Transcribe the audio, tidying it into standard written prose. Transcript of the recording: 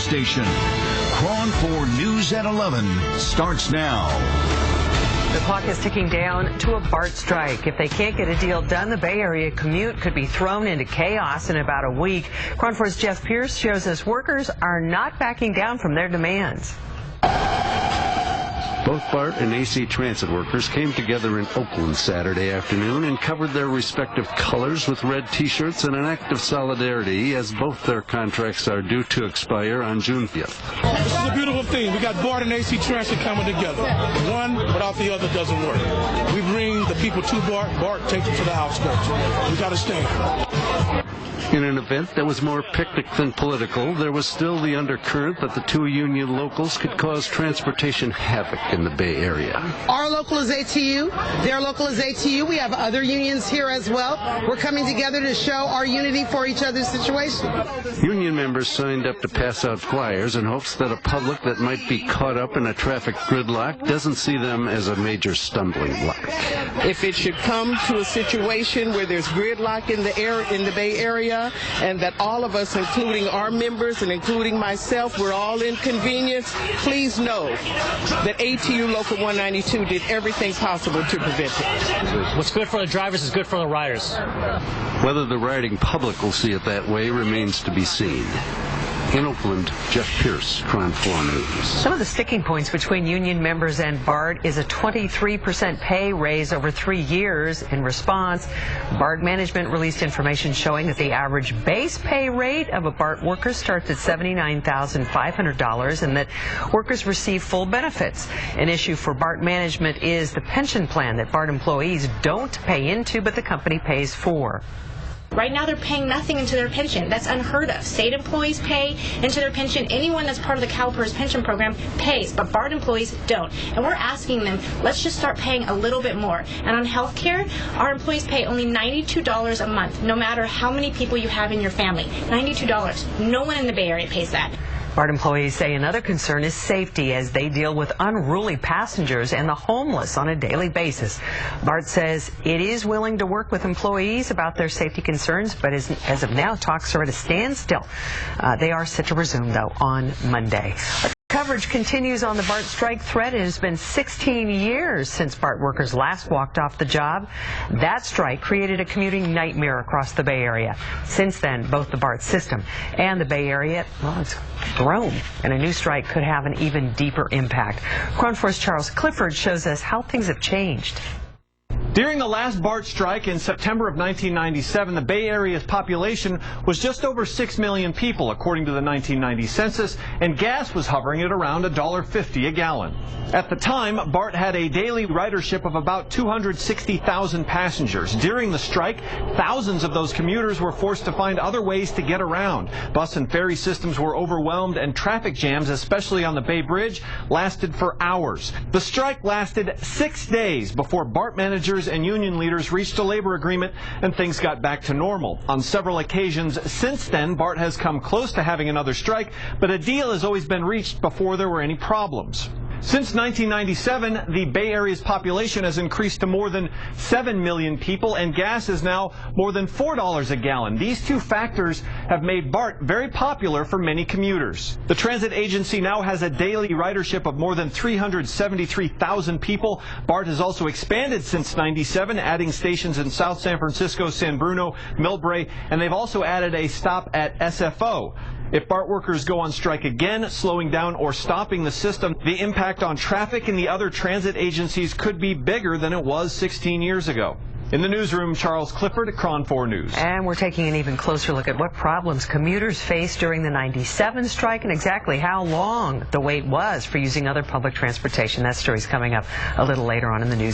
station. KRON-4 News at 11 starts now. The clock is ticking down to a BART strike. If they can't get a deal done, the Bay Area commute could be thrown into chaos in about a week. KRON-4's Jeff Pierce shows us workers are not backing down from their demands. Both BART and AC Transit workers came together in Oakland Saturday afternoon and covered their respective colors with red T-shirts in an act of solidarity as both their contracts are due to expire on June 5th. This is a beautiful thing. We got BART and AC Transit coming together. One without the other doesn't work. We bring the people to BART. BART takes them to the outskirts. We got to stand. In an event that was more picnic than political, there was still the undercurrent that the two union locals could cause transportation havoc in the Bay Area. Our local is ATU, their local is ATU. We have other unions here as well. We're coming together to show our unity for each other's situation. Union members signed up to pass out flyers in hopes that a public that might be caught up in a traffic gridlock doesn't see them as a major stumbling block. If it should come to a situation where there's gridlock in the Bay Area, and that all of us, including our members and including myself, we're all inconvenienced, please know that ATU Local 192 did everything possible to prevent it. What's good for the drivers is good for the riders. Whether the riding public will see it that way remains to be seen. In Oakland, Jeff Pierce, KRON-4 News. Some of the sticking points between union members and BART is a 23% pay raise over 3 years. In response, BART management released information showing that the average base pay rate of a BART worker starts at $79,500 and that workers receive full benefits. An issue for BART management is the pension plan that BART employees don't pay into, but the company pays for. Right now they're paying nothing into their pension. That's unheard of. State employees pay into their pension. Anyone that's part of the CalPERS pension program pays, but BART employees don't. And we're asking them, let's just start paying a little bit more. And on health care, our employees pay only $92 a month, no matter how many people you have in your family. $92. No one in the Bay Area pays that. BART employees say another concern is safety as they deal with unruly passengers and the homeless on a daily basis. BART says it is willing to work with employees about their safety concerns, but as of now, talks are at a standstill. They are set to resume, though, on Monday. Coverage continues on the BART strike threat. It has been 16 years since BART workers last walked off the job. That strike created a commuting nightmare across the Bay Area. Since then, both the BART system and the Bay Area, well, it's grown, and a new strike could have an even deeper impact. KRON-4's Charles Clifford shows us how things have changed. During the last BART strike in September of 1997, the Bay Area's population was just over 6 million people, according to the 1990 census, and gas was hovering at around $1.50 a gallon. At the time, BART had a daily ridership of about 260,000 passengers. During the strike, thousands of those commuters were forced to find other ways to get around. Bus and ferry systems were overwhelmed, and traffic jams, especially on the Bay Bridge, lasted for hours. The strike lasted 6 days before BART managers and union leaders reached a labor agreement and things got back to normal. On several occasions since then, BART has come close to having another strike, but a deal has always been reached before there were any problems. Since 1997, the Bay Area's population has increased to more than 7 million people, and gas is now more than $4 a gallon. These two factors have made BART very popular for many commuters. The transit agency now has a daily ridership of more than 373,000 people. BART has also expanded since 97, adding stations in South San Francisco, San Bruno, Millbrae, and they've also added a stop at SFO. If BART workers go on strike again, slowing down or stopping the system, the impact on traffic in the other transit agencies could be bigger than it was 16 years ago. In the newsroom, Charles Clifford, KRON-4 News. And we're taking an even closer look at what problems commuters faced during the 97 strike and exactly how long the wait was for using other public transportation. That story's coming up a little later on in the news.